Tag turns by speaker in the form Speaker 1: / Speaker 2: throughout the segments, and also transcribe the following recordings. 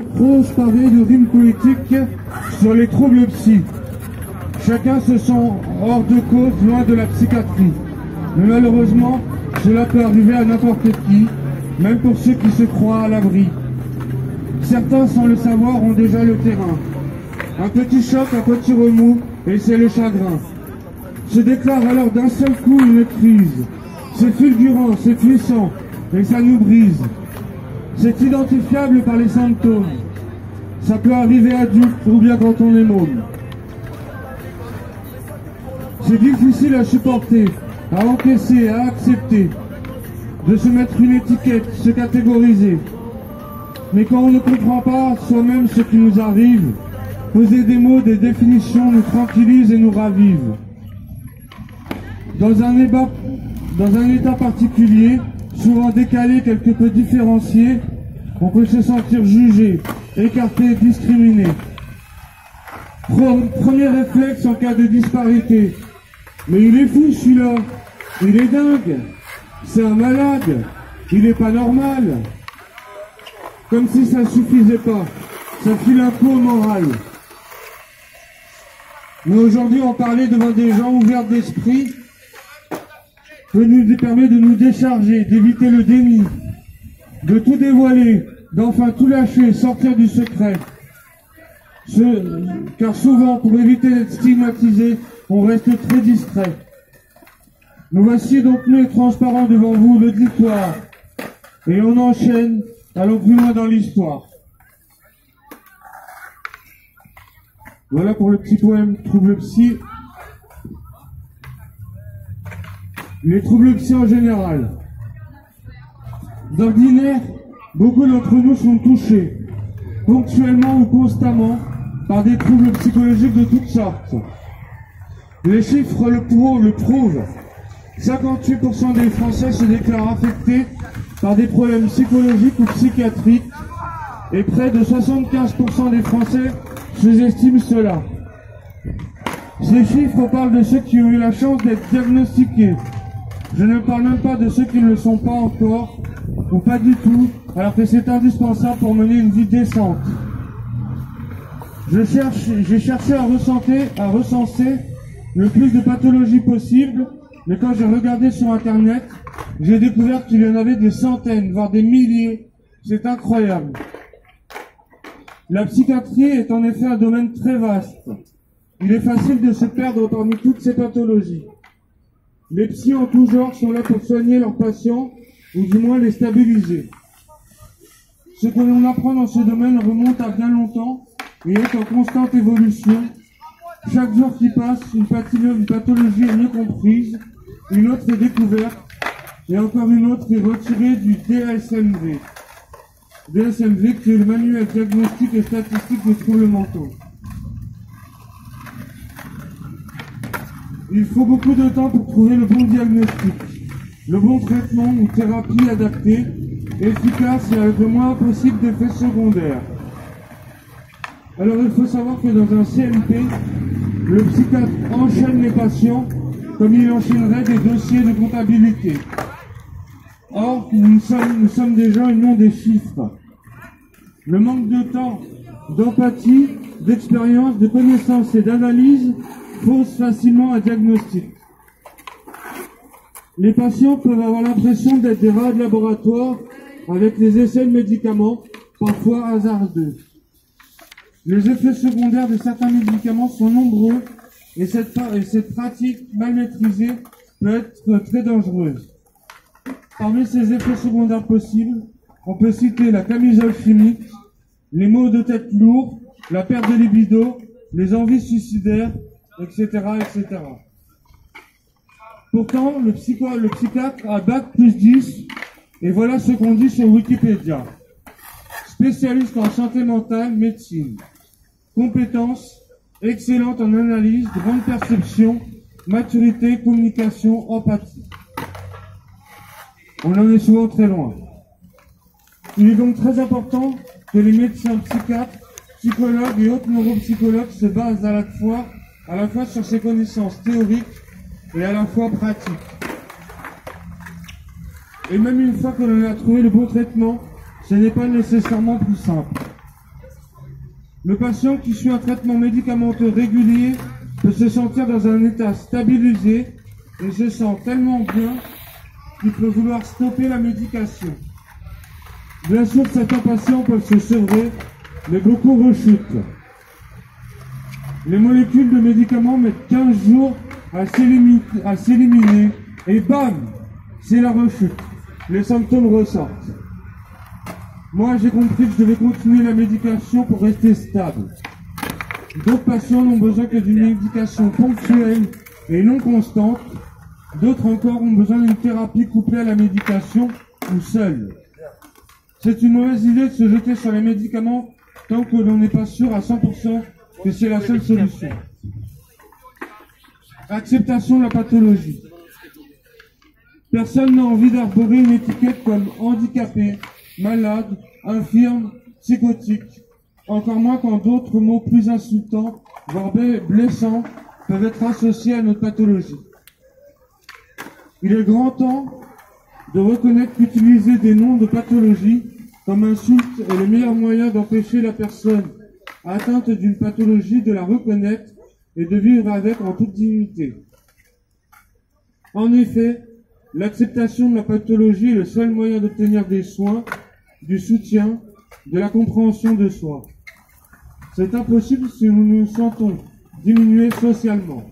Speaker 1: Prose pavée de rimes poétiques sur les troubles psy. Chacun se sent hors de cause, loin de la psychiatrie. Mais malheureusement, cela peut arriver à n'importe qui, même pour ceux qui se croient à l'abri. Certains, sans le savoir, ont déjà le terrain. Un petit choc, un petit remous, et c'est le chagrin. Se déclare alors d'un seul coup une crise. C'est fulgurant, c'est puissant, et ça nous brise. C'est identifiable par les symptômes. Ça peut arriver adulte ou bien quand on est môme. C'est difficile à supporter, à encaisser, à accepter, de se mettre une étiquette, se catégoriser. Mais quand on ne comprend pas soi-même ce qui nous arrive, poser des mots, des définitions nous tranquillise et nous ravive. Dans un état particulier, souvent décalé, quelque peu différencié, on peut se sentir jugé, écarté, discriminé. Premier réflexe en cas de disparité. Mais il est fou celui-là, il est dingue, c'est un malade, il est pas normal. Comme si ça suffisait pas, ça file un peu au moral. Mais aujourd'hui, on parlait devant des gens ouverts d'esprit, nous permet de nous décharger, d'éviter le déni, de tout dévoiler, d'enfin tout lâcher, sortir du secret. Car souvent, pour éviter d'être stigmatisé, on reste très distrait. Nous voici donc nus et transparents devant vous, l'auditoire. Et on enchaîne, allons plus loin dans l'histoire. Voilà pour le petit poème Troubles psy. Les troubles psy en général. D'ordinaire, beaucoup d'entre nous sont touchés, ponctuellement ou constamment, par des troubles psychologiques de toutes sortes. Les chiffres le prouvent. 58% des Français se déclarent affectés par des problèmes psychologiques ou psychiatriques et près de 75% des Français sous-estiment cela. Ces chiffres parlent de ceux qui ont eu la chance d'être diagnostiqués. Je ne parle même pas de ceux qui ne le sont pas encore, ou pas du tout, alors que c'est indispensable pour mener une vie décente. J'ai cherché à recenser le plus de pathologies possibles, mais quand j'ai regardé sur Internet, j'ai découvert qu'il y en avait des centaines, voire des milliers. C'est incroyable. La psychiatrie est en effet un domaine très vaste. Il est facile de se perdre parmi toutes ces pathologies. Les psys en tout genre sont là pour soigner leurs patients, ou du moins les stabiliser. Ce que l'on apprend dans ce domaine remonte à bien longtemps et est en constante évolution. Chaque jour qui passe, une pathologie est mieux comprise, une autre est découverte, et encore une autre est retirée du DSMV. DSMV qui est le manuel diagnostique et statistique des troubles mentaux. Il faut beaucoup de temps pour trouver le bon diagnostic, le bon traitement ou thérapie adaptée, efficace et avec le moins possible d'effets secondaires. Alors il faut savoir que dans un CMP, le psychiatre enchaîne les patients comme il enchaînerait des dossiers de comptabilité. Or, nous sommes des gens et non des chiffres. Le manque de temps, d'empathie, d'expérience, de connaissances et d'analyse fausse facilement un diagnostic. Les patients peuvent avoir l'impression d'être des rats de laboratoire avec les essais de médicaments, parfois hasardeux. Les effets secondaires de certains médicaments sont nombreux et cette pratique mal maîtrisée peut être très dangereuse. Parmi ces effets secondaires possibles, on peut citer la camisole chimique, les maux de tête lourds, la perte de libido, les envies suicidaires, etc., etc. Pourtant, le psychiatre a Bac+10, et voilà ce qu'on dit sur Wikipédia. Spécialiste en santé mentale, médecine. Compétences, excellente en analyse, grande perception, maturité, communication, empathie. On en est souvent très loin. Il est donc très important que les médecins psychiatres, psychologues et autres neuropsychologues se basent à la fois sur ces connaissances théoriques et à la fois pratiques. Et même une fois que l'on a trouvé le bon traitement, ce n'est pas nécessairement plus simple. Le patient qui suit un traitement médicamenteux régulier peut se sentir dans un état stabilisé et se sent tellement bien qu'il peut vouloir stopper la médication. Bien sûr, certains patients peuvent se sevrer, mais beaucoup rechutent. Les molécules de médicaments mettent 15 jours à s'éliminer et bam, c'est la rechute. Les symptômes ressortent. Moi, j'ai compris que je devais continuer la médication pour rester stable. D'autres patients n'ont besoin que d'une médication ponctuelle et non constante. D'autres encore ont besoin d'une thérapie couplée à la médication ou seule. C'est une mauvaise idée de se jeter sur les médicaments tant que l'on n'est pas sûr à 100% que c'est la seule solution. Acceptation de la pathologie. Personne n'a envie d'arborer une étiquette comme handicapé, malade, infirme, psychotique. Encore moins quand d'autres mots plus insultants, voire blessants, peuvent être associés à notre pathologie. Il est grand temps de reconnaître qu'utiliser des noms de pathologie comme insulte est le meilleur moyen d'empêcher la personne atteinte d'une pathologie de la reconnaître et de vivre avec en toute dignité. En effet, l'acceptation de la pathologie est le seul moyen d'obtenir des soins, du soutien, de la compréhension de soi. C'est impossible si nous nous sentons diminués socialement.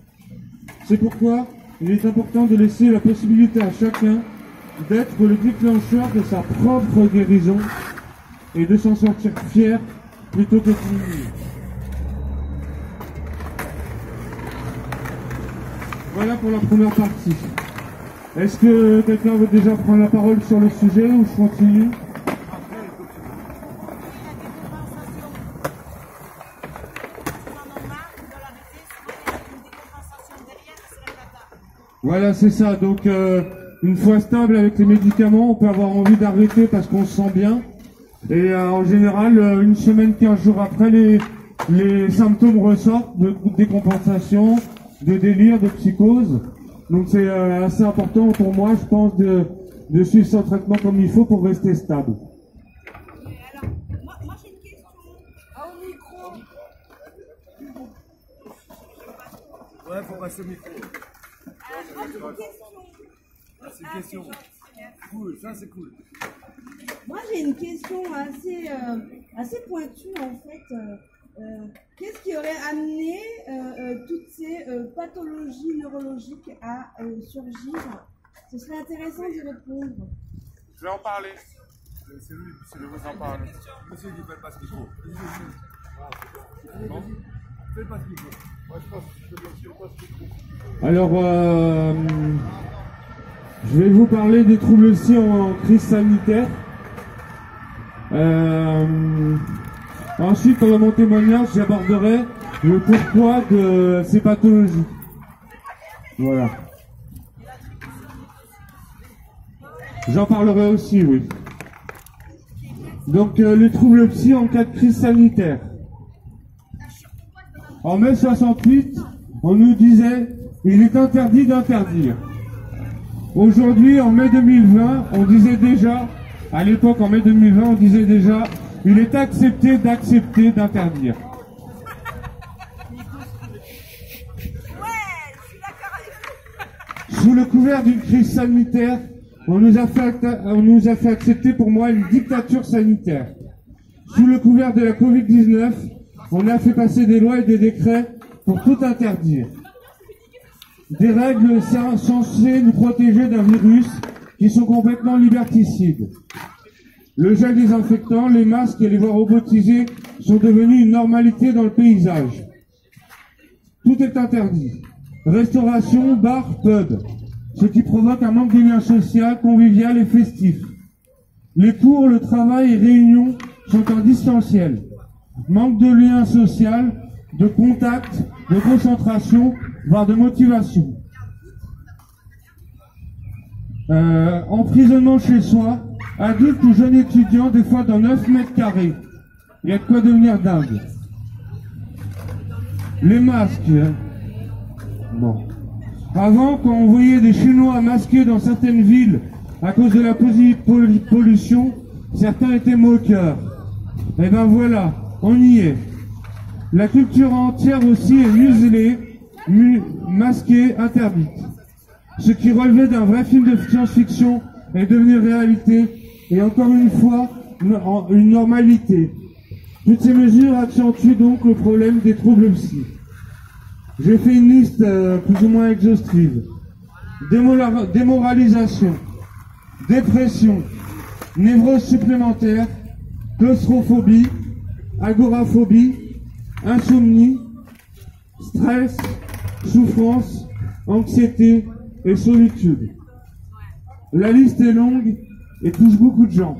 Speaker 1: C'est pourquoi il est important de laisser la possibilité à chacun d'être le déclencheur de sa propre guérison et de s'en sortir fier plutôt que diminué. Voilà pour la première partie. Est-ce que quelqu'un veut déjà prendre la parole sur le sujet ou je continue ? Voilà, c'est ça. Donc, une fois stable avec les médicaments, on peut avoir envie d'arrêter parce qu'on se sent bien. Et en général, une semaine, 15 jours après, les symptômes ressortent de décompensation, de délire, de psychose. Donc c'est assez important pour moi, je pense, de suivre son traitement comme il faut pour rester stable.
Speaker 2: Alors, moi j'ai une question. Au micro.
Speaker 3: Ouais, faut passer au micro.
Speaker 2: Moi j'ai une question.
Speaker 3: Ah, c'est une question. Cool, ça c'est cool.
Speaker 2: Moi j'ai une question assez pointue en fait. Qu'est-ce qui aurait amené toutes ces pathologies neurologiques à surgir? Ce serait intéressant d'y répondre.
Speaker 1: Je vais en parler.
Speaker 3: C'est lui, vous en parle. Monsieur dit faites pas ce qu'il faut. Bon, faites pas ce qu'il faut. Moi je pense que je fais pas ce qu'il faut.
Speaker 1: Alors, je vais vous parler des troubles aussi en crise sanitaire. Ensuite, dans mon témoignage, j'aborderai le pourquoi de ces pathologies. Voilà. J'en parlerai aussi, oui. Donc, les troubles psy en cas de crise sanitaire. En mai 68, on nous disait « il est interdit d'interdire ». Aujourd'hui, en mai 2020, on disait déjà, à l'époque, en mai 2020, on disait déjà « il est accepté d'accepter d'interdire ». Sous le couvert d'une crise sanitaire, on nous a fait accepter pour moi une dictature sanitaire. Sous le couvert de la Covid-19, on a fait passer des lois et des décrets pour tout interdire. Des règles censées nous protéger d'un virus qui sont complètement liberticides. Le gel désinfectant, les masques et les voies robotisées sont devenus une normalité dans le paysage. Tout est interdit. Restauration, bar, pub. Ce qui provoque un manque de lien social, convivial et festif. Les cours, le travail et réunions sont en distanciel. Manque de lien social, de contact, de concentration, voire de motivation. Emprisonnement chez soi, adulte ou jeune étudiant, des fois dans 9 mètres carrés. Il y a de quoi devenir dingue. Les masques. Bon. Avant, quand on voyait des Chinois masqués dans certaines villes à cause de la pollution, certains étaient moqueurs. Et ben voilà, on y est. La culture entière aussi est muselée, masquée, interdite. Ce qui relevait d'un vrai film de science-fiction est devenu réalité, et encore une fois, une normalité. Toutes ces mesures accentuent donc le problème des troubles psy. J'ai fait une liste plus ou moins exhaustive. Démoralisation, dépression, névrose supplémentaire, claustrophobie, agoraphobie, insomnie, stress, souffrance, anxiété et solitude. La liste est longue et touche beaucoup de gens.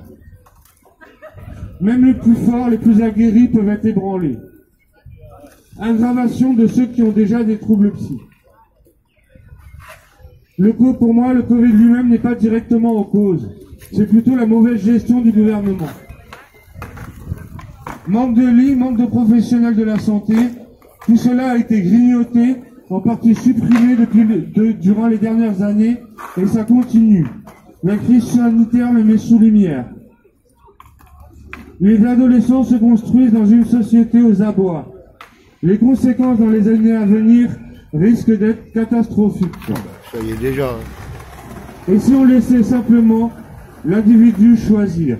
Speaker 1: Même les plus forts, les plus aguerris peuvent être ébranlés. Aggravation de ceux qui ont déjà des troubles psy. Pour moi, le Covid lui-même n'est pas directement en cause. C'est plutôt la mauvaise gestion du gouvernement. Manque de lits, manque de professionnels de la santé, tout cela a été grignoté, en partie supprimé durant les dernières années, et ça continue. La crise sanitaire le met sous lumière. Les adolescents se construisent dans une société aux abois. Les conséquences dans les années à venir risquent d'être catastrophiques.
Speaker 3: Ça y est déjà.
Speaker 1: Et si on laissait simplement l'individu choisir?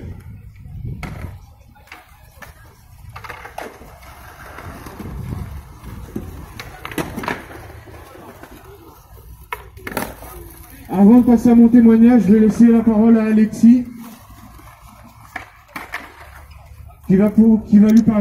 Speaker 1: Avant de passer à mon témoignage, je vais laisser la parole à Alexis, qui va lui parler.